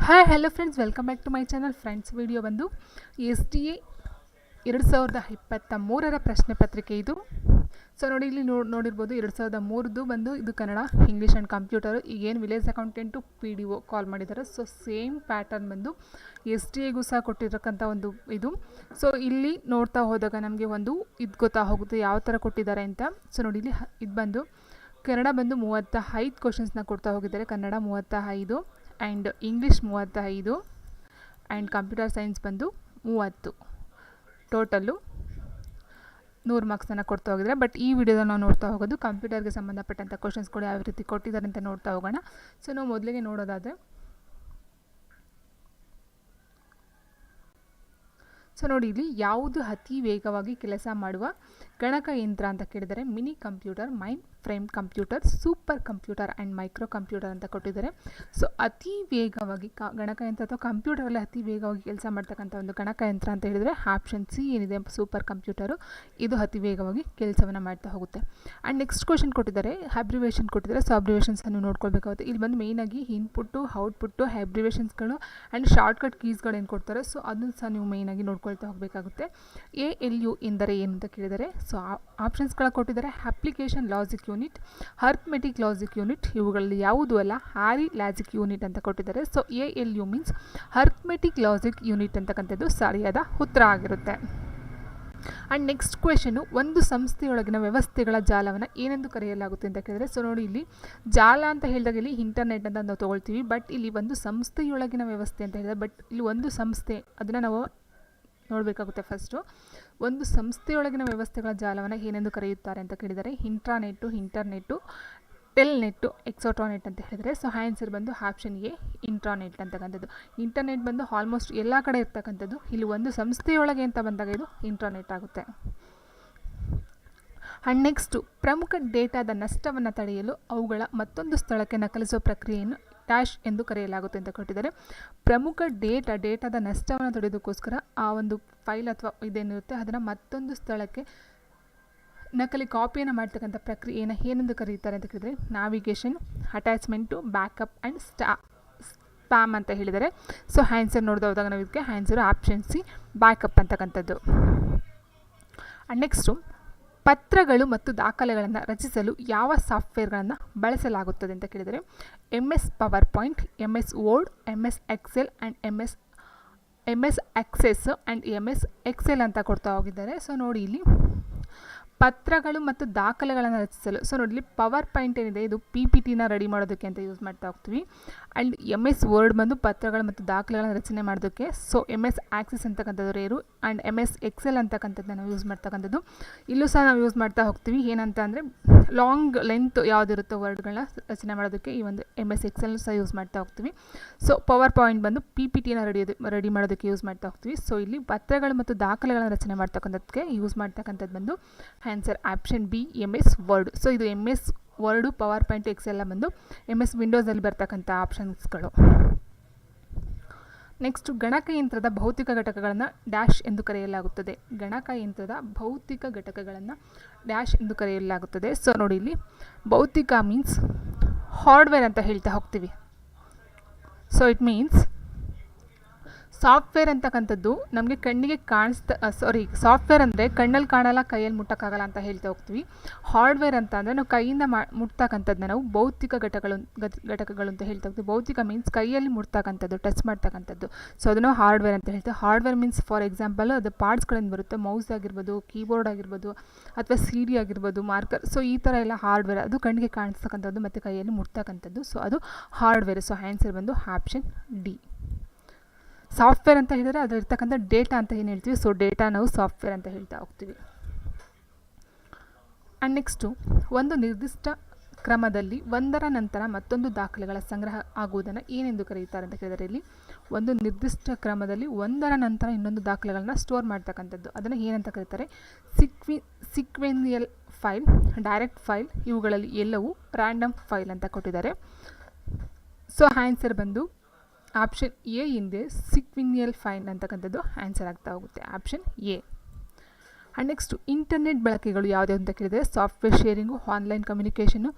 Hi hello friends, welcome back to my channel. Friends, video ಬಂದು SDA 2023ರ ಪ್ರಶ್ನೆ ಪತ್ರಿಕೆ ಇದು. ಸೊ ನೋಡಿ, ಇಲ್ಲಿ ನೋಡಿರ್ಬೋದು 2003ದು ಬಂದು ಇದು ಕನ್ನಡ, ಇಂಗ್ಲೀಷ್ ಆ್ಯಂಡ್ ಕಂಪ್ಯೂಟರು. ಈಗೇನು ವಿಲೇಜ್ ಅಕೌಂಟೆಂಟು PDO ಕಾಲ್ ಮಾಡಿದ್ದಾರೆ. ಸೊ ಸೇಮ್ ಪ್ಯಾಟರ್ನ್ ಬಂದು SDAಗೂ ಸಹ ಕೊಟ್ಟಿರತಕ್ಕಂಥ ಒಂದು ಇದು. ಸೊ ಇಲ್ಲಿ ನೋಡ್ತಾ ಹೋದಾಗ ನಮಗೆ ಒಂದು ಇದು ಗೊತ್ತಾ ಹೋಗುತ್ತೆ ಯಾವ ಥರ ಕೊಟ್ಟಿದ್ದಾರೆ ಅಂತ. ಸೊ ನೋಡಿ, ಇಲ್ಲಿ ಇದು ಬಂದು ಕನ್ನಡ ಬಂದು 35 ಕ್ವಶನ್ಸ್ನ ಕೊಡ್ತಾ ಹೋಗಿದ್ದಾರೆ. Kannada 35 and English 35 and computer science ಬಂದು 30. ಟೋಟಲ್ಲು 100 ಮಾರ್ಕ್ಸನ್ನು ಕೊಡ್ತಾ ಹೋಗಿದ್ದಾರೆ. ಬಟ್ ಈ ವಿಡಿಯೋದ ನಾವು ನೋಡ್ತಾ ಹೋಗೋದು ಕಂಪ್ಯೂಟರ್ಗೆ ಸಂಬಂಧಪಟ್ಟಂಥ ಕ್ವಶನ್ಸ್ ಕೂಡ ಯಾವ ರೀತಿ ಕೊಟ್ಟಿದ್ದಾರೆ ಅಂತ ನೋಡ್ತಾ ಹೋಗೋಣ. ಸೊ ನಾವು ಮೊದಲಿಗೆ ನೋಡೋದಾದರೆ, ಸೊ ನೋಡಿ, ಇಲ್ಲಿ ಯಾವುದು ಅತಿ ವೇಗವಾಗಿ ಕೆಲಸ ಮಾಡುವ ಗಣಕಯಂತ್ರ ಅಂತ ಕೇಳಿದರೆ mini computer, main frame computer, super computer and micro computer ಅಂತ ಕೊಟ್ಟಿದ್ದಾರೆ. ಸೊ ಅತಿ ವೇಗವಾಗಿ ಗಣಕಯಂತ್ರ ಅಥವಾ ಕಂಪ್ಯೂಟರಲ್ಲಿ ಅತಿ ವೇಗವಾಗಿ ಕೆಲಸ ಮಾಡ್ತಕ್ಕಂಥ ಒಂದು ಗಣಕಯಂತ್ರ ಅಂತ ಹೇಳಿದರೆ ಆಪ್ಷನ್ ಸಿ ಏನಿದೆ, ಸೂಪರ್ ಕಂಪ್ಯೂಟರು. ಇದು ಅತಿ ವೇಗವಾಗಿ ಕೆಲಸವನ್ನು ಮಾಡ್ತಾ ಹೋಗುತ್ತೆ. ಆ್ಯಂಡ್ ನೆಕ್ಸ್ಟ್ ಕ್ವಶನ್ ಕೊಟ್ಟಿದ್ದಾರೆ, ಅಬ್ರಿವೇಷನ್ ಕೊಟ್ಟಿದ್ದಾರೆ. ಸೊ ಅಬ್ರಿವೇಷನ್ಸನ್ನು ನೋಡ್ಕೊಳ್ಬೇಕಾಗುತ್ತೆ. ಇಲ್ಲಿ ಬಂದು ಮೇಯ್ನಾಗಿ ಇನ್ಪುಟ್ಟು, ಔಟ್ಪುಟ್ಟು, ಅಬ್ರಿವೇಷನ್ಸ್ಗಳು ಆ್ಯಂಡ್ ಶಾರ್ಟ್ಕಟ್ ಕೀಸ್ಗಳು ಏನು ಕೊಡ್ತಾರೆ, ಸೊ ಅದನ್ನು ಸಹ ನೀವು ಮೇಯ್ನಾಗಿ ನೋಡ್ಕೊಳ್ತಾ ಹೋಗಬೇಕಾಗುತ್ತೆ. ALU ಎಂದರೆ ಏನು ಅಂತ ಕೇಳಿದರೆ, ಸೊ ಆಪ್ಷನ್ಸ್ಗಳ ಕೊಟ್ಟಿದ್ದಾರೆ. Application logic unit, arithmetic logic unit, ಇವುಗಳಲ್ಲಿ ಯಾವುದೂ ಅಲ್ಲ, ಆರಿ ಲಾಜಿಕ್ ಯೂನಿಟ್ ಅಂತ ಕೊಟ್ಟಿದ್ದಾರೆ. So ALU means arithmetic logic unit ಅಂತಕ್ಕಂಥದ್ದು ಸರಿಯಾದ ಉತ್ತರ ಆಗಿರುತ್ತೆ. ಆ್ಯಂಡ್ ನೆಕ್ಸ್ಟ್ ಕ್ವೆಶನು, ಒಂದು ಸಂಸ್ಥೆಯೊಳಗಿನ ವ್ಯವಸ್ಥೆಗಳ ಜಾಲವನ್ನು ಏನೆಂದು ಕರೆಯಲಾಗುತ್ತೆ ಅಂತ ಕೇಳಿದರೆ, ಸೊ ನೋಡಿ, ಇಲ್ಲಿ ಜಾಲ ಅಂತ ಹೇಳಿದಾಗ ಇಲ್ಲಿ ಇಂಟರ್ನೆಟ್ ಅಂತ ನಾವು ತೊಗೊಳ್ತೀವಿ. ಬಟ್ ಇಲ್ಲಿ ಒಂದು ಸಂಸ್ಥೆಯೊಳಗಿನ ವ್ಯವಸ್ಥೆ ಅಂತ ಹೇಳಿದರೆ, ಬಟ್ ಇಲ್ಲಿ ಒಂದು ಸಂಸ್ಥೆ ಅದನ್ನು ನಾವು ನೋಡಬೇಕಾಗುತ್ತೆ. ಫಸ್ಟು ಒಂದು ಸಂಸ್ಥೆಯೊಳಗಿನ ವ್ಯವಸ್ಥೆಗಳ ಜಾಲವನ್ನು ಏನೆಂದು ಕರೆಯುತ್ತಾರೆ ಅಂತ ಕೇಳಿದರೆ ಇಂಟ್ರಾನೆಟ್ಟು, ಇಂಟರ್ನೆಟ್ಟು, ಟೆಲ್ನೆಟ್ಟು, ಎಕ್ಸೋಟ್ರಾನೆಟ್ ಅಂತ ಹೇಳಿದರೆ. ಸೊ ಆನ್ಸರ್ ಬಂದು ಆಪ್ಷನ್ ಎ, ಇಂಟ್ರಾನೆಟ್ ಅಂತಕ್ಕಂಥದ್ದು. ಇಂಟರ್ನೆಟ್ ಬಂದು ಆಲ್ಮೋಸ್ಟ್ ಎಲ್ಲ ಕಡೆ ಇರ್ತಕ್ಕಂಥದ್ದು. ಇಲ್ಲಿ ಒಂದು ಸಂಸ್ಥೆಯೊಳಗೆ ಅಂತ ಬಂದಾಗ ಇದು ಇಂಟ್ರಾನೆಟ್ ಆಗುತ್ತೆ. ಆ್ಯಂಡ್ ನೆಕ್ಸ್ಟು, ಪ್ರಮುಖ ಡೇಟಾದ ನಷ್ಟವನ್ನು ತಡೆಯಲು ಅವುಗಳ ಮತ್ತೊಂದು ಸ್ಥಳಕ್ಕೆ ನಕಲಿಸುವ ಪ್ರಕ್ರಿಯೆಯನ್ನು ಡ್ಯಾಶ್ ಎಂದು ಕರೆಯಲಾಗುತ್ತೆ ಅಂತ ಕೊಟ್ಟಿದ್ದಾರೆ. ಪ್ರಮುಖ ಡೇಟಾದ ನಷ್ಟವನ್ನು ತಡೆಯೋದಕ್ಕೋಸ್ಕರ ಆ ಒಂದು ಫೈಲ್ ಅಥವಾ ಇದೇನಿರುತ್ತೆ ಅದನ್ನು ಮತ್ತೊಂದು ಸ್ಥಳಕ್ಕೆ ನಕಲಿ ಕಾಪಿಯನ್ನು ಮಾಡ್ತಕ್ಕಂಥ ಪ್ರಕ್ರಿಯೆಯನ್ನು ಏನೆಂದು ಕರೆಯುತ್ತಾರೆ ಅಂತ ಕೇಳಿದರೆ navigation, attachment, backup and spam ಅಂತ ಹೇಳಿದ್ದಾರೆ. ಸೊ ಆನ್ಸರ್ ನೋಡ್ತಾ ಹೋದಾಗ ನಾವು ಇದಕ್ಕೆ ಆನ್ಸರು ಆಪ್ಷನ್ ಸಿ, ಬ್ಯಾಕಪ್ ಅಂತಕ್ಕಂಥದ್ದು. ಆ್ಯಂಡ್ ನೆಕ್ಸ್ಟು, ಪತ್ರಗಳು ಮತ್ತು ದಾಖಲೆಗಳನ್ನು ರಚಿಸಲು ಯಾವ ಸಾಫ್ಟ್ವೇರ್ಗಳನ್ನು ಬಳಸಲಾಗುತ್ತದೆ ಅಂತ ಕೇಳಿದರೆ MS PowerPoint, MS Word, MS Excel and MS Access and MS Excel ಅಂತ ಕೊಡ್ತಾ ಹೋಗಿದ್ದಾರೆ. ಸೊ ನೋಡಿ, ಇಲ್ಲಿ ಪತ್ರಗಳು ಮತ್ತು ದಾಖಲೆಗಳನ್ನು ರಚಿಸಲು, ಸೊ ನೋಡಿ, ಇಲ್ಲಿ ಪವರ್ ಪಾಯಿಂಟ್ ಏನಿದೆ ಇದು PPTನ ರೆಡಿ ಮಾಡೋದಕ್ಕೆ ಅಂತ ಯೂಸ್ ಮಾಡ್ತಾ ಹೋಗ್ತೀವಿ. ಆ್ಯಂಡ್ MS ವರ್ಡ್ ಬಂದು ಪತ್ರಗಳು ಮತ್ತು ದಾಖಲೆಗಳನ್ನು ರಚನೆ ಮಾಡೋದಕ್ಕೆ. ಸೊ MS ಆಕ್ಸೆಸ್ ಅಂತಕ್ಕಂಥದ್ದು ರೇರು. ಆ್ಯಂಡ್ MS ಎಕ್ಸೆಲ್ ಅಂತಕ್ಕಂಥದ್ದು ನಾವು ಯೂಸ್ ಮಾಡ್ತಕ್ಕಂಥದ್ದು. ಇಲ್ಲೂ ಸಹ ನಾವು ಯೂಸ್ ಮಾಡ್ತಾ ಹೋಗ್ತೀವಿ. ಏನಂತ ಅಂದರೆ ಲಾಂಗ್ ಲೆಂತ್ ಯಾವುದಿರುತ್ತೋ ವರ್ಡ್ಗಳನ್ನ ರಚನೆ ಮಾಡೋದಕ್ಕೆ ಈ ಒಂದು MS ಎಕ್ಸೆಲ್ ಸಹ ಯೂಸ್ ಮಾಡ್ತಾ ಹೋಗ್ತೀವಿ. ಸೊ ಪವರ್ ಪಾಯಿಂಟ್ ಬಂದು PPTನ ರೆಡಿ ಮಾಡೋದಕ್ಕೆ ಯೂಸ್ ಮಾಡ್ತಾ ಹೋಗ್ತೀವಿ. ಸೊ ಇಲ್ಲಿ ಪತ್ರಗಳು ಮತ್ತು ದಾಖಲೆಗಳನ್ನು ರಚನೆ ಮಾಡ್ತಕ್ಕಂಥದ್ದಕ್ಕೆ ಯೂಸ್ ಮಾಡ್ತಕ್ಕಂಥದ್ದು ಬಂದು answer option B, MS word. So ಇದು MS ವರ್ಡು, ಪವರ್ ಪಾಯಿಂಟ್, ಎಕ್ಸೆಲ್ಲ ಬಂದು MS ವಿಂಡೋಸಲ್ಲಿ ಬರ್ತಕ್ಕಂಥ ಆಪ್ಷನ್ಸ್ಗಳು. ನೆಕ್ಸ್ಟು, ಗಣಕಯಂತ್ರದ ಭೌತಿಕ ಘಟಕಗಳನ್ನು ಡ್ಯಾಶ್ ಎಂದು ಕರೆಯಲಾಗುತ್ತದೆ. ಗಣಕಯಂತ್ರದ ಭೌತಿಕ ಘಟಕಗಳನ್ನು ಡ್ಯಾಶ್ ಎಂದು ಕರೆಯಲಾಗುತ್ತದೆ. ಸೊ ನೋಡಿ, ಇಲ್ಲಿ ಭೌತಿಕ ಮೀನ್ಸ್ ಹಾರ್ಡ್ವೇರ್ ಅಂತ ಹೇಳ್ತಾ ಹೋಗ್ತೀವಿ. ಸೊ ಇಟ್ ಮೀನ್ಸ್ ಸಾಫ್ಟ್ವೇರ್ ಅಂತಕ್ಕಂಥದ್ದು ನಮಗೆ ಕಣ್ಣಿಗೆ ಸಾಫ್ಟ್ವೇರ್ ಅಂದರೆ ಕಣ್ಣಲ್ಲಿ ಕಾಣಲ್ಲ, ಕೈಯಲ್ಲಿ ಮುಟ್ಟಕ್ಕಾಗಲ್ಲ ಅಂತ ಹೇಳ್ತಾ ಹೋಗ್ತೀವಿ. ಹಾರ್ಡ್ವೇರ್ ಅಂತ ಅಂದರೆ ನಾವು ಕೈಯಿಂದ ಮುಟ್ತಕ್ಕಂಥದ್ದನ್ನ ನಾವು ಭೌತಿಕ ಘಟಕಗಳು ಅಂತ ಹೇಳ್ತಾ ಹೋಗ್ತೀವಿ. ಭೌತಿಕ ಮೀನ್ಸ್ ಕೈಯಲ್ಲಿ ಮುಟ್ತಕ್ಕಂಥದ್ದು, ಟಚ್ ಮಾಡ್ತಕ್ಕಂಥದ್ದು. ಸೊ ಅದನ್ನು ಹಾರ್ಡ್ವೇರ್ ಅಂತ ಹೇಳ್ತೀವಿ. ಹಾರ್ಡ್ವೇರ್ ಮೀನ್ಸ್ ಫಾರ್ ಎಕ್ಸಾಂಪಲ್ ಅದು ಪಾರ್ಟ್ಸ್ಗಳಿಂದ ಬರುತ್ತೆ. ಮೌಸ್ ಆಗಿರ್ಬೋದು, ಕೀಬೋರ್ಡ್ ಆಗಿರ್ಬೋದು, ಅಥವಾ CD ಆಗಿರ್ಬೋದು, ಮಾರ್ಕರ್. ಸೊ ಈ ಥರ ಎಲ್ಲ ಹಾರ್ಡ್ವೇರ್, ಅದು ಕಣ್ಣಿಗೆ ಕಾಣಿಸ್ತಕ್ಕಂಥದ್ದು ಮತ್ತು ಕೈಯಲ್ಲಿ ಮುಟ್ತಕ್ಕಂಥದ್ದು. ಸೊ ಅದು ಹಾರ್ಡ್ವೇರ್. ಸೊ ಆನ್ಸರ್ ಬಂದು ಆಪ್ಷನ್ ಡಿ. ಸಾಫ್ಟ್ವೇರ್ ಅಂತ ಹೇಳಿದರೆ ಅದರಲ್ಲಿರ್ತಕ್ಕಂಥ ಡೇಟಾ ಅಂತ ಏನು ಹೇಳ್ತೀವಿ. ಸೊ ಡೇಟಾ ನಾವು ಸಾಫ್ಟ್ವೇರ್ ಅಂತ ಹೇಳ್ತಾ ಹೋಗ್ತೀವಿ. ಆ್ಯಂಡ್ ನೆಕ್ಸ್ಟು, ಒಂದು ನಿರ್ದಿಷ್ಟ ಕ್ರಮದಲ್ಲಿ ಒಂದರ ನಂತರ ಮತ್ತೊಂದು ದಾಖಲೆಗಳ ಸಂಗ್ರಹ ಆಗುವುದನ್ನು ಏನೆಂದು ಕರೆಯುತ್ತಾರೆ ಅಂತ ಕೇಳಿದರೆ, ಇಲ್ಲಿ ಒಂದು ನಿರ್ದಿಷ್ಟ ಕ್ರಮದಲ್ಲಿ ಒಂದರ ನಂತರ ಇನ್ನೊಂದು ದಾಖಲೆಗಳನ್ನ ಸ್ಟೋರ್ ಮಾಡ್ತಕ್ಕಂಥದ್ದು ಅದನ್ನು ಏನಂತ ಕರೀತಾರೆ, ಸಿಕ್ವೆನ್ಸಿಯಲ್ ಫೈಲ್, ಡೈರೆಕ್ಟ್ ಫೈಲ್, ಇವುಗಳಲ್ಲಿ ಎಲ್ಲವೂ ರ್ಯಾಂಡಮ್ ಫೈಲ್ ಅಂತ ಕೊಟ್ಟಿದ್ದಾರೆ. ಸೊ ಆನ್ಸರ್ ಬಂದು ಆಪ್ಷನ್ ಎ ಹಿಂದೆ ಸಿಕ್ವೆನ್ಸಿಯಲ್ ಫೈಲ್ ಅಂತಕ್ಕಂಥದ್ದು ಆನ್ಸರ್ ಆಗ್ತಾ ಹೋಗುತ್ತೆ, option A. And next, internet ಬಳಕೆಗಳು ಯಾವುದ್ಯಾವುದು ಅಂತ ಕೇಳಿದರೆ ಸಾಫ್ಟ್ವೇರ್ ಶೇರಿಂಗು, ಆನ್ಲೈನ್ ಕಮ್ಯುನಿಕೇಷನು,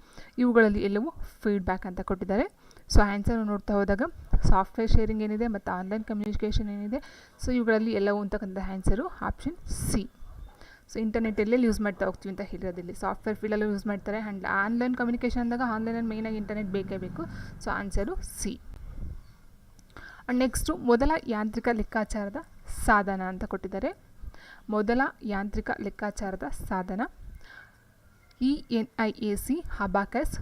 ಇವುಗಳಲ್ಲಿ ಎಲ್ಲವೂ ಫೀಡ್ಬ್ಯಾಕ್ ಅಂತ ಕೊಟ್ಟಿದ್ದಾರೆ. ಸೊ ಆನ್ಸರ್ ನೋಡ್ತಾ ಹೋದಾಗ ಸಾಫ್ಟ್ವೇರ್ ಶೇರಿಂಗ್ ಏನಿದೆ ಮತ್ತು ಆನ್ಲೈನ್ ಕಮ್ಯುನಿಕೇಷನ್ ಏನಿದೆ, ಸೊ ಇವುಗಳಲ್ಲಿ ಎಲ್ಲವೂ ಅಂತಕ್ಕಂಥ answer option C. So internet ಎಲ್ಲೆಲ್ಲಿ ಯೂಸ್ ಮಾಡ್ತಾ ಹೋಗ್ತೀವಿ ಅಂತ ಹೇಳಿರೋದಿಲ್ಲಿ ಸಾಫ್ಟ್ವೇರ್ ಫೀಲ್ಡಲ್ಲೂ ಯೂಸ್ ಮಾಡ್ತಾರೆ. ಆ್ಯಂಡ್ ಆನ್ಲೈನ್ ಕಮ್ಯುನಿಕೇಷನ್ ಅಂದಾಗ ಆನ್ಲೈನಲ್ಲಿ ಮೇಯ್ನಾಗಿ ಇಂಟರ್ನೆಟ್ ಬೇಕೇ ಬೇಕು. So answer C. And next ಮೊದಲ ಯಾಂತ್ರಿಕ ಲೆಕ್ಕಾಚಾರದ ಸಾಧನ ಅಂತ ಕೊಟ್ಟಿದ್ದಾರೆ. ಮೊದಲ ಯಾಂತ್ರಿಕ ಲೆಕ್ಕಾಚಾರದ ಸಾಧನ ENIAC, ಅಬಾಕಸ್,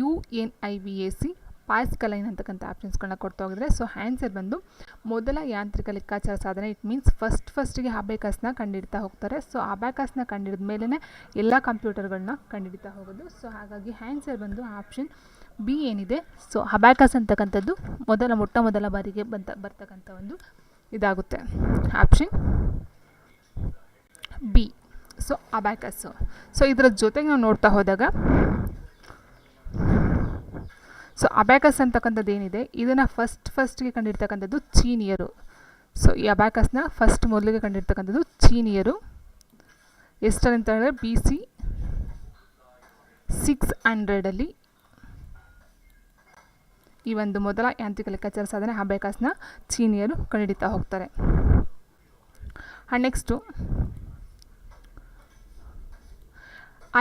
UNIVAC, ಪಾಸ್ಕಲೈನ್ ಅಂತಕ್ಕಂಥ ಆಪ್ಷನ್ಸ್ಗಳನ್ನ ಕೊಡ್ತಾ ಹೋಗಿದ್ರೆ, ಸೊ ಆನ್ಸರ್ ಬಂದು ಮೊದಲ ಯಾಂತ್ರಿಕ ಲೆಕ್ಕಾಚಾರ ಸಾಧನ. ಇಟ್ ಮೀನ್ಸ್ ಫಸ್ಟಿಗೆ ಅಬಾಕಸ್ನ ಕಂಡುಹಿಡ್ತಾ ಹೋಗ್ತಾರೆ. ಸೊ ಅಬಾಕಸ್ನ ಕಂಡುಹಿಡಿದ ಮೇಲೇ ಎಲ್ಲ ಕಂಪ್ಯೂಟರ್ಗಳನ್ನ ಕಂಡುಹಿಡಿತಾ ಹೋಗೋದು. ಸೊ ಹಾಗಾಗಿ ಆನ್ಸರ್ ಬಂದು ಆಪ್ಷನ್ ಬಿ ಏನಿದೆ. ಸೊ ಅಬಾಕಸ್ ಅಂತಕ್ಕಂಥದ್ದು ಮೊಟ್ಟ ಮೊದಲ ಬಾರಿಗೆ ಬರ್ತಕ್ಕಂಥ ಒಂದು ಇದಾಗುತ್ತೆ, ಆಪ್ಷನ್ ಬಿ. ಸೊ ಅಬಾಕಸ್ಸು. ಸೊ ಇದರ ಜೊತೆಗೆ ನಾವು ನೋಡ್ತಾ ಹೋದಾಗ, ಸೊ ಅಬಾಕಸ್ ಅಂತಕ್ಕಂಥದ್ದು ಏನಿದೆ ಇದನ್ನು ಫಸ್ಟ್ಗೆ ಕಂಡಿರ್ತಕ್ಕಂಥದ್ದು ಚೀನಿಯರು. ಸೊ ಈ ಅಬಾಕಸ್ನ ಮೊದಲಿಗೆ ಕಂಡಿರ್ತಕ್ಕಂಥದ್ದು ಚೀನಿಯರು. ಎಷ್ಟರಂತ ಹೇಳಿದ್ರೆ BC 600 ಈ ಒಂದು ಮೊದಲ ಯಾಂತ್ರಿಕ ಲೆಕ್ಕಾಚಾರ ಸಾಧನೆ ಅಬಾಕಸ್ನ ಚೀನಿಯರು ಕಂಡುಹಿಡಿತಾ ಹೋಗ್ತಾರೆ. ಆ್ಯಂಡ್ ನೆಕ್ಸ್ಟು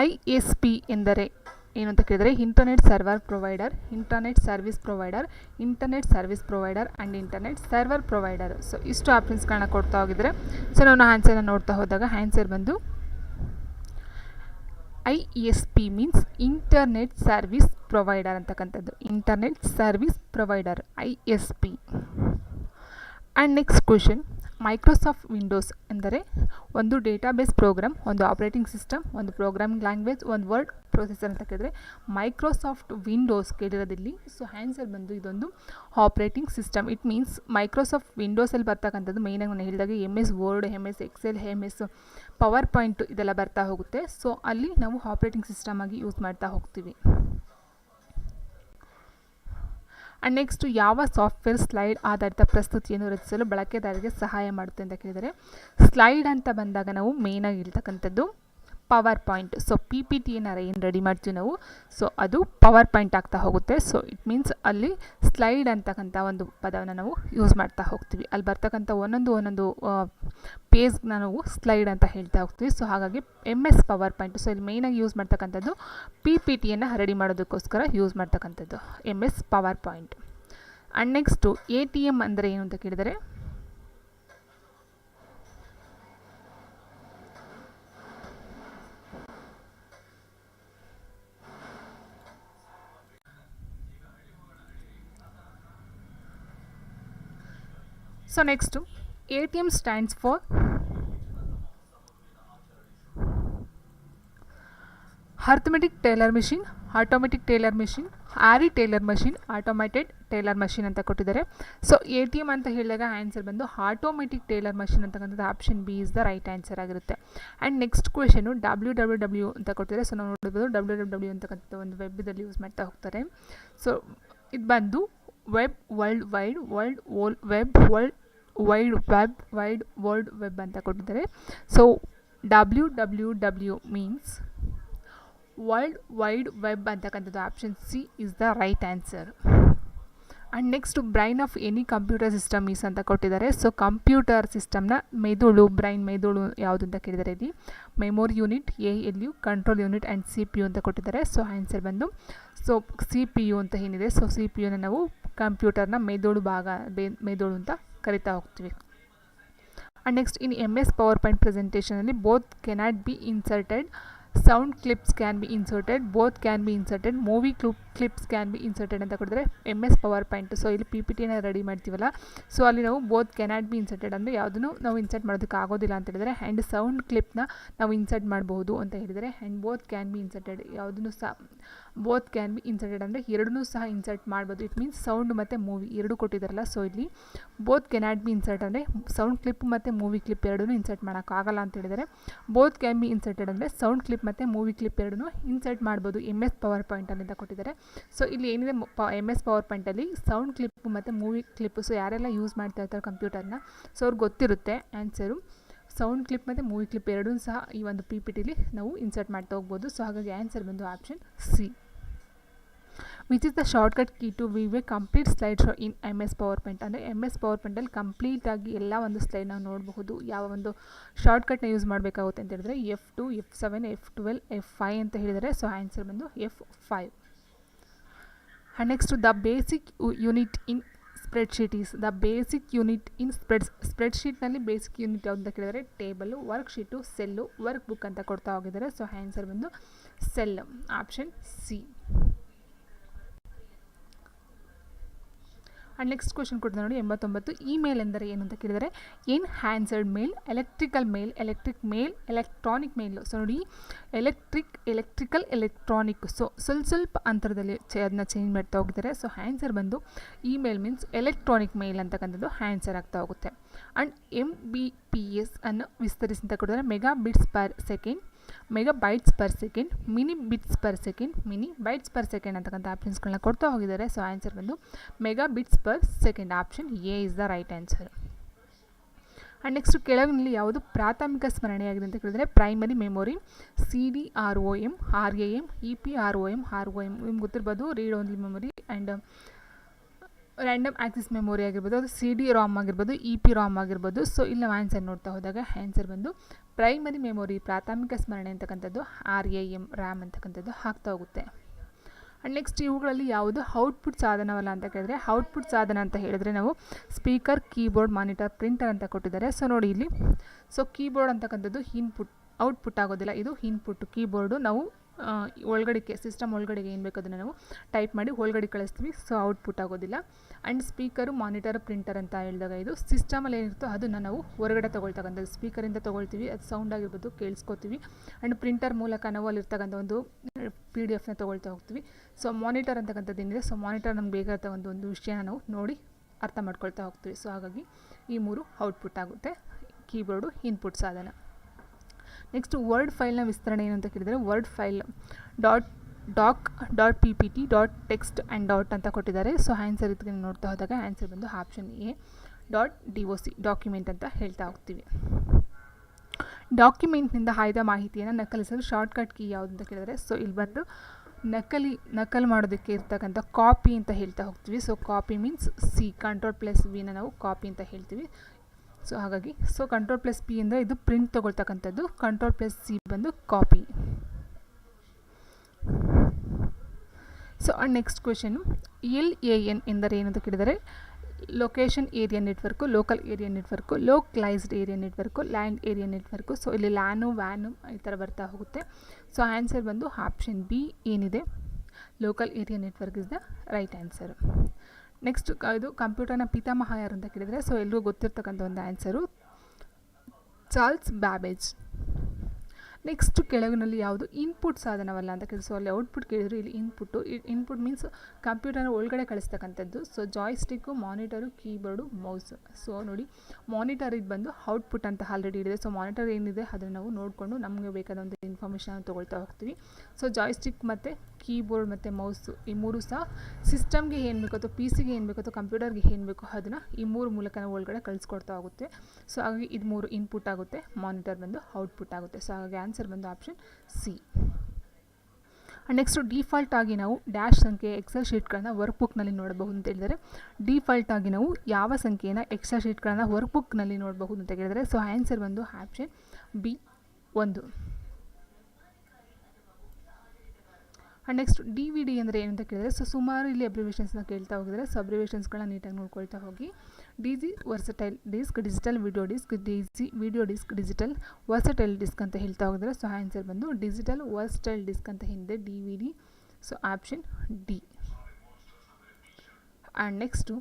ISP ಎಂದರೆ ಏನು ಅಂತ ಕೇಳಿದರೆ internet server provider, internet service provider, internet service provider and internet server provider. So ಇಷ್ಟು ಆಪ್ಷನ್ಸ್ಗಳನ್ನ ಕೊಡ್ತಾ ಹೋಗಿದ್ರೆ, ಸೊ ನಾವು ಆನ್ಸರ್ನ ನೋಡ್ತಾ ಹೋದಾಗ ಆನ್ಸರ್ ಬಂದು ISP means internet service provider ಅಂತಕ್ಕಂಥದ್ದು. Internet service provider ISP. And next question, Microsoft Windows ಎಂದರೆ ಒಂದು ಡೇಟಾಬೇಸ್ ಪ್ರೋಗ್ರಾಮ್, ಒಂದು ಆಪರೇಟಿಂಗ್ ಸಿಸ್ಟಮ್, ಒಂದು ಪ್ರೋಗ್ರಾಮಿಂಗ್ ಲ್ಯಾಂಗ್ವೇಜ್, ಒಂದು ವರ್ಡ್ ಪ್ರೊಸೆಸರ್ ಅಂತ ಕೇಳಿದ್ರೆ ಮೈಕ್ರೋಸಾಫ್ಟ್ ವಿಂಡೋಸ್ ಕೇಳಿರೋದಿಲ್ಲಿ. ಸೊ ಆನ್ಸರ್ ಬಂದು ಇದೊಂದು operating system. It means Microsoft ವಿಂಡೋಸಲ್ಲಿ ಬರ್ತಕ್ಕಂಥದ್ದು ಮೇಯ್ನಾಗಿ ನಾನು ಹೇಳಿದಾಗ MS Word, MS Excel, MS PowerPoint ಇದೆಲ್ಲ ಬರ್ತಾ ಹೋಗುತ್ತೆ. ಸೊ ಅಲ್ಲಿ ನಾವು ಆಪರೇಟಿಂಗ್ ಸಿಸ್ಟಮ್ ಆಗಿ ಯೂಸ್ ಮಾಡ್ತಾ ಹೋಗ್ತೀವಿ. ಆ್ಯಂಡ್ ನೆಕ್ಸ್ಟ್, ಯಾವ ಸಾಫ್ಟ್ವೇರ್ ಸ್ಲೈಡ್ ಆಧಾರಿತ ಪ್ರಸ್ತುತಿಯನ್ನು ರಚಿಸಲು ಬಳಕೆದಾರರಿಗೆ ಸಹಾಯ ಮಾಡುತ್ತೆ ಅಂತ ಕೇಳಿದರೆ, ಸ್ಲೈಡ್ ಅಂತ ಬಂದಾಗ ನಾವು ಮೇಯ್ನಾಗಿ ಇರ್ತಕ್ಕಂಥದ್ದು ಪವರ್ ಪಾಯಿಂಟ್. ಸೊ PPTಯನ್ನು ಏನು ರೆಡಿ ಮಾಡ್ತೀವಿ ನಾವು, ಸೊ ಅದು ಪವರ್ ಪಾಯಿಂಟ್ ಆಗ್ತಾ ಹೋಗುತ್ತೆ. ಸೊ ಇಟ್ ಮೀನ್ಸ್ ಅಲ್ಲಿ ಸ್ಲೈಡ್ ಅಂತಕ್ಕಂಥ ಒಂದು ಪದವನ್ನು ನಾವು ಯೂಸ್ ಮಾಡ್ತಾ ಹೋಗ್ತೀವಿ. ಅಲ್ಲಿ ಬರ್ತಕ್ಕಂಥ ಒಂದೊಂದು ಪೇಜ್ನ ನಾವು ಸ್ಲೈಡ್ ಅಂತ ಹೇಳ್ತಾ ಹೋಗ್ತೀವಿ. ಸೊ ಹಾಗಾಗಿ MS ಪವರ್ ಪಾಯಿಂಟ್. ಸೊ ಇಲ್ಲಿ ಮೇಯ್ನಾಗಿ ಯೂಸ್ ಮಾಡ್ತಕ್ಕಂಥದ್ದು PPTಯನ್ನು ರೆಡಿ ಮಾಡೋದಕ್ಕೋಸ್ಕರ ಯೂಸ್ ಮಾಡ್ತಕ್ಕಂಥದ್ದು MS PowerPoint. And next ATM ಅಂದರೆ ಏನು ಅಂತ ಕೇಳಿದರೆ, so next ATM stands for arithmetic teller machine, automatic teller machine, ಆರಿ teller machine, automated teller machine ಅಂತ ಕೊಟ್ಟಿದ್ದಾರೆ. ಸೊ ATM ಅಂತ ಹೇಳಿದಾಗ ಆನ್ಸರ್ ಬಂದು ಆಟೋಮೆಟಿಕ್ ಟೇಲರ್ ಮಷಿನ್ ಅಂತಕ್ಕಂಥದ್ದು option B is the right answer ಆಗಿರುತ್ತೆ. ಆ್ಯಂಡ್ ನೆಕ್ಸ್ಟ್ ಕ್ವೆಶನು www ಅಂತ ಕೊಟ್ಟಿದ್ದಾರೆ. ಸೊ ನಾವು ನೋಡ್ಬೋದು www ಅಂತಕ್ಕಂಥ ಒಂದು ವೆಬ್ ಇದರಲ್ಲಿ ಯೂಸ್ ಮಾಡ್ತಾ ಹೋಗ್ತಾರೆ. ಸೊ ಇದು ಬಂದು web, world wide, world web ಅಂತ ಕೊಟ್ಟಿದ್ದಾರೆ. So www means world wide web ಅಂತಕ್ಕಂಥದ್ದು option C is the right answer. And next, brain of any computer system is ಅಂತ ಕೊಟ್ಟಿದ್ದಾರೆ. ಸೊ ಕಂಪ್ಯೂಟರ್ ಸಿಸ್ಟಮ್ನ ಮೆದುಳು ಯಾವುದು ಅಂತ ಕೇಳಿದ್ದಾರೆ. ಇಲ್ಲಿ memory unit, ALU, control unit and CPU ಅಂತ ಕೊಟ್ಟಿದ್ದಾರೆ. ಸೊ ಆನ್ಸರ್ ಬಂದು CPU ಅಂತ ಏನಿದೆ, ಸೊ CPUನ ನಾವು ಕಂಪ್ಯೂಟರ್ನ ಮೆದುಳು ಅಂತ ಕರಿತಾ ಹೋಗ್ತೀವಿ. And next, in MS PowerPoint ಪ್ರೆಸೆಂಟೇಷನಲ್ಲಿ both cannot be inserted, sound clips can be inserted, both can be inserted, movie clips can be inserted ಅಂತ ಕೊಟ್ಟಿದ್ದಾರೆ MS ಪವರ್ ಪಾಯಿಂಟ್. ಸೊ ಇಲ್ಲಿ PPTನ ರೆಡಿ ಮಾಡ್ತೀವಲ್ಲ, ಸೊ ಅಲ್ಲಿ ನಾವು ಬೋತ್ ಕ್ಯಾನಾಟ್ ಬಿ ಇನ್ಸರ್ಟೆಡ್ ಅಂದರೆ ಯಾವುದನ್ನು ನಾವು ಇನ್ಸರ್ಟ್ ಮಾಡೋದಕ್ಕೆ ಆಗೋದಿಲ್ಲ ಅಂತ ಹೇಳಿದರೆ, ಆ್ಯಂಡ್ ಸೌಂಡ್ ಕ್ಲಿಪ್ನ ನಾವು ಇನ್ಸರ್ಟ್ ಮಾಡಬಹುದು ಅಂತ ಹೇಳಿದರೆ, and both can be inserted ಯಾವುದನ್ನು ಸಹ ಬೋತ್ ಕ್ಯಾನ್ ಬಿ ಇನ್ಸರ್ಟೆಡ್ ಅಂದರೆ ಎರಡನ್ನೂ ಸಹ ಇನ್ಸರ್ಟ್ ಮಾಡ್ಬೋದು. ಇಟ್ ಮೀನ್ಸ್ ಸೌಂಡ್ ಮತ್ತು ಮೂವಿ ಎರಡೂ ಕೊಟ್ಟಿದ್ದಾರಲ್ಲ. ಸೊ ಇಲ್ಲಿ ಬೋತ್ ಕೆನಾಟ್ ಬಿ ಇನ್ಸರ್ಟ್ ಅಂದರೆ ಸೌಂಡ್ ಕ್ಲಿಪ್ ಮತ್ತು ಮೂವಿ ಕ್ಲಿಪ್ ಎರಡೂ ಇನ್ಸರ್ಟ್ ಮಾಡೋಕ್ಕಾಗಲ್ಲ ಅಂತ ಹೇಳಿದರೆ, ಬೋತ್ ಕ್ಯಾನ್ ಬಿ ಇನ್ಸರ್ಟೆಡ್ ಅಂದರೆ ಸೌಂಡ್ ಕ್ಲಿಪ್ ಮತ್ತು ಮೂವಿ ಕ್ಲಿಪ್ ಎರಡೂ ಇನ್ಸರ್ಟ್ ಮಾಡ್ಬೋದು MS ಪವರ್ ಪಾಯಿಂಟಲ್ಲಿಂದ ಕೊಟ್ಟಿದ್ದಾರೆ. ಸೊ ಇಲ್ಲಿ ಏನಿದೆ MS ಪವರ್ ಪಾಯಿಂಟಲ್ಲಿ ಸೌಂಡ್ ಕ್ಲಿಪ್ ಮತ್ತು ಮೂವಿ ಕ್ಲಿಪ್, ಸೊ ಯಾರೆಲ್ಲ ಯೂಸ್ ಮಾಡ್ತಾ ಇರ್ತಾರೆ ಕಂಪ್ಯೂಟರ್ನ, ಸೊ ಅವ್ರಿಗೆ ಗೊತ್ತಿರುತ್ತೆ ಆನ್ಸರು. ಸೌಂಡ್ ಕ್ಲಿಪ್ ಮತ್ತು ಮೂವಿ ಕ್ಲಿಪ್ ಎರಡೂ ಸಹ ಈ ಒಂದು PPTಲಿ ನಾವು ಇನ್ಸರ್ಟ್ ಮಾಡ್ತಾ ಹೋಗ್ಬೋದು. ಸೊ ಹಾಗಾಗಿ ಆನ್ಸರ್ ಬಂದು option C. Which is the shortcut key to view a complete slide show in MS PowerPoint. ಅಂದರೆ MS ಪವರ್ ಪಾಯಿಂಟಲ್ಲಿ ಕಂಪ್ಲೀಟಾಗಿ ಎಲ್ಲ ಒಂದು ಸ್ಲೈಡ್ ನಾವು ನೋಡಬಹುದು. ಯಾವ ಒಂದು ಶಾರ್ಟ್ಕಟ್ನ ಯೂಸ್ ಮಾಡಬೇಕಾಗುತ್ತೆ ಅಂತ ಹೇಳಿದ್ರೆ F2, F7, F12, F5 ಅಂತ ಹೇಳಿದರೆ. ಸೊ ಆನ್ಸರ್ ಬಂದು F5. And next the basic unit in spreadsheet is. The basic unit in ಸ್ಪ್ರೆಡ್ಶೀಟ್ನಲ್ಲಿ ಬೇಸಿಕ್ ಯೂನಿಟ್ ಯಾವುದು ಅಂತ ಕೇಳಿದರೆ table, worksheet, cell, workbook ಅಂತ ಕೊಡ್ತಾ ಹೋಗಿದ್ದಾರೆ. ಸೊ ಆನ್ಸರ್ ಬಂದು cell, option C. And next question ಕೊಡ್ತಾರೆ ನೋಡಿ 89. ಇಮೇಲ್ ಎಂದರೆ ಏನು ಅಂತ ಕೇಳಿದರೆ enhanced mail, electrical mail, electric mail, electronic mail. So ನೋಡಿ ಎಲೆಕ್ಟ್ರಿಕಲ್, ಎಲೆಕ್ಟ್ರಾನಿಕ್. ಸೊ ಸ್ವಲ್ಪ ಅಂತರದಲ್ಲಿ ಅದನ್ನ ಚೇಂಜ್ ಮಾಡ್ತಾ ಹೋಗಿದ್ದಾರೆ. ಸೊ ಆನ್ಸರ್ ಬಂದು ಇಮೇಲ್ ಮೀನ್ಸ್ ಎಲೆಕ್ಟ್ರಾನಿಕ್ ಮೇಲ್ ಅಂತಕ್ಕಂಥದ್ದು ಆನ್ಸರ್ ಆಗ್ತಾ ಹೋಗುತ್ತೆ. ಆ್ಯಂಡ್ MBPS ಅನ್ನು ವಿಸ್ತರಿಸಿ ಅಂತ ಕೊಡಿದರೆ megabits per second, megabytes per second, mini bits per second, mini bytes per second ಅಂತಕ್ಕಂಥ ಆಪ್ಷನ್ಸ್ಗಳನ್ನ ಕೊಡ್ತಾ ಹೋಗಿದ್ದಾರೆ. ಸೊ ಆನ್ಸರ್ ಬಂದು megabits per second, option A is the right answer. And next ಕೆಳಗಿನಲ್ಲಿ ಯಾವುದು ಪ್ರಾಥಮಿಕ ಸ್ಮರಣೆಯಾಗಿದೆ ಅಂತ ಕೇಳಿದರೆ primary memory, CDROM, RAM, EPROM, ROM. ನಿಮ್ಗೆ ಗೊತ್ತಿರ್ಬೋದು read only memory and random access memory ಆಗಿರ್ಬೋದು, ಅದು CD-ROM ಆಗಿರ್ಬೋದು, EPROM ಆಗಿರ್ಬೋದು. ಸೊ ಇಲ್ಲಿ ನಾವು ಆನ್ಸರ್ ನೋಡ್ತಾ ಹೋದಾಗ ಆನ್ಸರ್ ಬಂದು ಪ್ರೈಮರಿ ಮೆಮೊರಿ, ಪ್ರಾಥಮಿಕ ಸ್ಮರಣೆ ಅಂತಕ್ಕಂಥದ್ದು RAM, RAM ಅಂತಕ್ಕಂಥದ್ದು ಆಗ್ತಾ ಹೋಗುತ್ತೆ. ಆ್ಯಂಡ್ ನೆಕ್ಸ್ಟ್ ಇವುಗಳಲ್ಲಿ ಯಾವುದು ಔಟ್ಪುಟ್ ಸಾಧನವಲ್ಲ ಅಂತ ಕೇಳಿದ್ರೆ ಔಟ್ಪುಟ್ ಸಾಧನ ಅಂತ ಹೇಳಿದ್ರೆ ನಾವು ಸ್ಪೀಕರ್, ಕೀಬೋರ್ಡ್, ಮಾನಿಟರ್, ಪ್ರಿಂಟರ್ ಅಂತ ಕೊಟ್ಟಿದ್ದಾರೆ. ಸೊ ನೋಡಿ ಇಲ್ಲಿ ಸೊ ಕೀಬೋರ್ಡ್ ಅಂತಕ್ಕಂಥದ್ದು ಔಟ್ಪುಟ್ ಆಗೋದಿಲ್ಲ, ಇದು ಇನ್ಪುಟ್. ಕೀಬೋರ್ಡು ನಾವು ಒಳಗಡೆಗೆ ಸಿಸ್ಟಮ್ ಒಳಗಡೆಗೆ ಏನು ಬೇಕು ಅದನ್ನು ನಾವು ಟೈಪ್ ಮಾಡಿ ಒಳಗಡೆ ಕಳಿಸ್ತೀವಿ. ಸೊ ಔಟ್ಪುಟ್ ಆಗೋದಿಲ್ಲ. ಆ್ಯಂಡ್ ಸ್ಪೀಕರು, ಮಾನಿಟರ್, ಪ್ರಿಂಟರ್ ಅಂತ ಹೇಳಿದಾಗ ಇದು ಸಿಸ್ಟಮಲ್ಲಿ ಏನಿರುತ್ತೋ ಅದನ್ನು ನಾವು ಹೊರಗಡೆ ತೊಗೊಳ್ತಕ್ಕಂಥದ್ದು. ಸ್ಪೀಕರಿಂದ ತೊಗೊಳ್ತೀವಿ, ಅದು ಸೌಂಡ್ ಆಗಿರ್ಬೋದು ಕೇಳಿಸ್ಕೋತೀವಿ. ಆ್ಯಂಡ್ ಪ್ರಿಂಟರ್ ಮೂಲಕ ನಾವು ಅಲ್ಲಿರ್ತಕ್ಕಂಥ ಒಂದು PDF ತೊಗೊಳ್ತಾ ಹೋಗ್ತೀವಿ. ಸೊ ಮಾನಿಟರ್ ಅಂತಕ್ಕಂಥದ್ದು ಏನಿದೆ, ಸೊ ಮಾನಿಟರ್ ನಮ್ಗೆ ಬೇಕಾದ ಒಂದು ವಿಷಯನ ನಾವು ನೋಡಿ ಅರ್ಥ ಮಾಡ್ಕೊಳ್ತಾ ಹೋಗ್ತೀವಿ. ಸೊ ಹಾಗಾಗಿ ಈ ಮೂರು ಔಟ್ಪುಟ್ ಆಗುತ್ತೆ. ಕೀಬೋರ್ಡು ಇನ್ಪುಟ್ ಸಾಧನ. ನೆಕ್ಸ್ಟ್ ವರ್ಡ್ ಫೈಲ್ನ ವಿಸ್ತರಣೆ ಏನು ಅಂತ ಕೇಳಿದರೆ word file .doc.ppt .text and ಅಂತ ಕೊಟ್ಟಿದ್ದಾರೆ. ಸೊ ಆನ್ಸರ್ ಇದಕ್ಕೆ ನೋಡ್ತಾ ಹೋದಾಗ ಆನ್ಸರ್ ಬಂದು ಆಪ್ಷನ್ ಎ .doc ಡಾಕ್ಯುಮೆಂಟ್ ಅಂತ ಹೇಳ್ತಾ ಹೋಗ್ತೀವಿ. ಡಾಕ್ಯುಮೆಂಟ್ನಿಂದ ಆಯ್ದ ಮಾಹಿತಿಯನ್ನು ನಕಲಿಸಲು ಶಾರ್ಟ್ಕಟ್ ಕೀ ಯಾವುದು ಅಂತ ಕೇಳಿದರೆ ಸೊ ಇಲ್ಲಿ ಬಂದು ನಕಲು ಮಾಡೋದಕ್ಕೆ ಇರ್ತಕ್ಕಂಥ ಕಾಪಿ ಅಂತ ಹೇಳ್ತಾ ಹೋಗ್ತೀವಿ. ಸೊ ಕಾಪಿ ಮೀನ್ಸ್ C, Ctrl+Vನ ನಾವು ಕಾಪಿ ಅಂತ ಹೇಳ್ತೀವಿ. ಸೊ ಹಾಗಾಗಿ ಸೊ Ctrl+P ಅಂದರೆ ಇದು ಪ್ರಿಂಟ್ ತೊಗೊಳ್ತಕ್ಕಂಥದ್ದು, Ctrl+C ಬಂದು copy. So next question LAN ಎಂದರೆ ಏನು ಅಂತ ಕೇಳಿದರೆ location area network, local area network, localized area network, land area network. So ಇಲ್ಲಿ ಲ್ಯಾನು, ವ್ಯಾನು ಈ ಥರ ಬರ್ತಾ ಹೋಗುತ್ತೆ. ಸೊ ಆನ್ಸರ್ ಬಂದು ಆಪ್ಷನ್ ಬಿ ಏನಿದೆ local area network is the right answer. Next ಇದು ಕಂಪ್ಯೂಟರ್ನ ಪಿತಾಮಹ ಯಾರು ಅಂತ ಕೇಳಿದರೆ ಸೊ ಎಲ್ಲರಿಗೂ ಗೊತ್ತಿರ್ತಕ್ಕಂಥ ಒಂದು ಆನ್ಸರು ಚಾರ್ಲ್ಸ್ ಬ್ಯಾಬೇಜ್. ನೆಕ್ಸ್ಟ್ ಕೆಳಗಿನಲ್ಲಿ ಯಾವುದು ಇನ್ಪುಟ್ ಸಾಧನವಲ್ಲ ಅಂತ ಕೇಳಿ. ಸೊ ಅಲ್ಲಿ ಔಟ್ಪುಟ್ ಕೇಳಿದ್ರು, ಇಲ್ಲಿ ಇನ್ಪುಟ್ ಮೀನ್ಸ್ ಕಂಪ್ಯೂಟರ್ ಒಳಗಡೆ ಕಳಿಸ್ತಕ್ಕಂಥದ್ದು. So joystick, monitor, keyboard, mouse. So ನೋಡಿ ಮಾನಿಟರ್ ಇದು ಬಂದು ಔಟ್ಪುಟ್ ಅಂತ ಆಲ್ರೆಡಿ ಇದೆ. ಸೊ ಮಾನಿಟರ್ ಏನಿದೆ ಅದನ್ನು ನಾವು ನೋಡಿಕೊಂಡು ನಮಗೆ ಬೇಕಾದ ಒಂದು ಇನ್ಫಾರ್ಮೇಷನ್ ತೊಗೊಳ್ತಾ ಹೋಗ್ತೀವಿ. ಸೊ ಜಾಯ್ಸ್ಟಿಕ್ ಮತ್ತು ಕೀಬೋರ್ಡ್ ಮತ್ತು ಮೌಸು ಈ ಮೂರು ಸಹ ಸಿಸ್ಟಮ್ಗೆ ಏನು ಬೇಕೋ ಅಥವಾ PCಗೆ ಏನು ಬೇಕೋ ಅಥವಾ ಕಂಪ್ಯೂಟರ್ಗೆ ಏನು ಬೇಕೋ ಅದನ್ನು ಈ ಮೂರು ಮೂಲಕ ನಾವು ಒಳಗಡೆ ಕಳಿಸ್ಕೊಡ್ತಾ ಹೋಗುತ್ತೆ. ಸೊ ಹಾಗಾಗಿ ಇದು ಮೂರು ಇನ್ಪುಟ್ ಆಗುತ್ತೆ, ಮಾನಿಟರ್ ಬಂದು ಔಟ್ಪುಟ್ ಆಗುತ್ತೆ. ಸೊ ಹಾಗಾಗಿ ಆನ್ಸರ್ ಬಂದು ಆಪ್ಷನ್ ಸಿ. ನೆಕ್ಸ್ಟು ಡಿಫಾಲ್ಟ್ ಆಗಿ ನಾವು ಡ್ಯಾಶ್ ಸಂಖ್ಯೆ ಎಕ್ಸೆಲ್ ಶೀಟ್ಗಳನ್ನು ವರ್ಕ್ ಬುಕ್ನಲ್ಲಿ ನೋಡಬಹುದು ಅಂತ ಹೇಳಿದರೆ ಡಿಫಾಲ್ಟ್ ಆಗಿ ನಾವು ಯಾವ ಸಂಖ್ಯೆಯನ್ನು ಎಕ್ಸೆಲ್ ಶೀಟ್ಗಳನ್ನು ವರ್ಕ್ ಬುಕ್ನಲ್ಲಿ ನೋಡಬಹುದು ಅಂತ ಹೇಳಿದರೆ ಸೊ ಆನ್ಸರ್ ಬಂದು option B 1. And next DVD ಅಂದರೆ ಏನು ಅಂತ ಕೇಳಿದರೆ ಸೊ ಸುಮಾರು ಇಲ್ಲಿ ಅಬ್ರಿವೇಷನ್ಸ್ನ ಕೇಳ್ತಾ ಹೋಗಿದರೆ ಸೊ ಅಬ್ರಿವೇಷನ್ಸ್ಗಳನ್ನ ನೀಟಾಗಿ ನೋಡ್ಕೊಳ್ತಾ ಹೋಗಿ. DG versatile disc, digital video disc, DG video disc, digital versatile disc ಅಂತ ಹೇಳ್ತಾ ಹೋಗಿದರೆ ಸೊ ಆನ್ಸರ್ ಬಂದು ಡಿಜಿಟಲ್ ವರ್ಸಟೈಲ್ ಡಿಸ್ಕ್ ಅಂತ ಹಿಂದೆ DVD. So option D. And next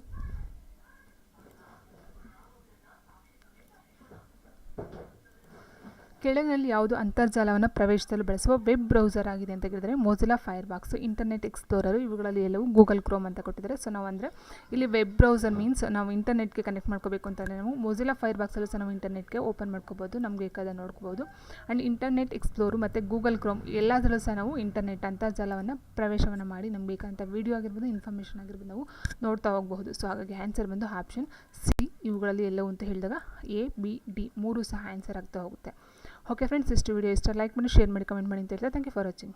ಕೆಳಗಿನಲ್ಲಿ ಯಾವುದು ಅಂತರ್ಜಾಲವನ್ನು ಪ್ರವೇಶಿಸಲು ಬಳಸುವ ವೆಬ್ ಬ್ರೌಸರ್ ಆಗಿದೆ ಅಂತ ಕೇಳಿದರೆ ಮೊಜಿಲಾ ಫೈರ್ಫಾಕ್ಸ್, ಇಂಟರ್ನೆಟ್ ಎಕ್ಸ್ಪ್ಲೋರರು, ಇವುಗಳಲ್ಲಿ ಎಲ್ಲವೂ ಗೂಗಲ್ ಕ್ರೋಮ್ ಅಂತ ಕೊಟ್ಟಿದ್ದಾರೆ. ಸೊ ನಾವು ಅಂದರೆ ಇಲ್ಲಿ ವೆಬ್ ಬ್ರೌಸರ್ ಮೀನ್ಸ್ ನಾವು ಇಂಟರ್ನೆಟ್ಗೆ ಕನೆಕ್ಟ್ ಮಾಡ್ಕೋಬೇಕು ಅಂತಂದರೆ ನಾವು ಮೊಜಿಲಾ ಫೈರ್ಫಾಕ್ಸಲ್ಲೂ ಸಹ ನಾವು ಇಂಟರ್ನೆಟ್ಗೆ ಓಪನ್ ಮಾಡ್ಕೋಬೋದು, ನಮಗೆ ಬೇಕಾದ ನೋಡ್ಕೋಬೋದು. ಆ್ಯಂಡ್ ಇಂಟರ್ನೆಟ್ ಎಕ್ಸ್ಪ್ಲೋರು ಮತ್ತು ಗೂಗಲ್ ಕ್ರೋಮ್ ಎಲ್ಲದರಲ್ಲೂ ಸಹ ನಾವು ಇಂಟರ್ನೆಟ್ ಅಂತರ್ಜಾಲವನ್ನು ಪ್ರವೇಶವನ್ನು ಮಾಡಿ ನಮ್ಗೆ ಬೇಕಂತ ವೀಡಿಯೋ ಆಗಿರ್ಬೋದು, ಇನ್ಫಾರ್ಮೇಷನ್ ಆಗಿರ್ಬೋದು ನಾವು ನೋಡ್ತಾ ಹೋಗಬಹುದು. ಸೊ ಹಾಗಾಗಿ ಆನ್ಸರ್ ಬಂದು ಆಪ್ಷನ್ ಸಿ. ಇವುಗಳಲ್ಲಿ ಎಲ್ಲವೂ ಅಂತ ಹೇಳಿದಾಗ A, B, D ಮೂರು ಸಹ ಆನ್ಸರ್ ಆಗ್ತಾ ಹೋಗುತ್ತೆ. ಓಕೆ ಫ್ರೆಂಡ್ಸ್, ಇಷ್ಟು ವಿಡಿಯೋ ಇಷ್ಟ ಲೈಕ್ ಮಾಡಿ, ಶೇರ್ ಮಾಡಿ, ಕಮೆಂಟ್ ಮಾಡಿ ಅಂತ ಹೇಳ್ತಾ ಥ್ಯಾಂಕ್ ಯು ಫಾರ್ ವಾಚಿಂಗ್.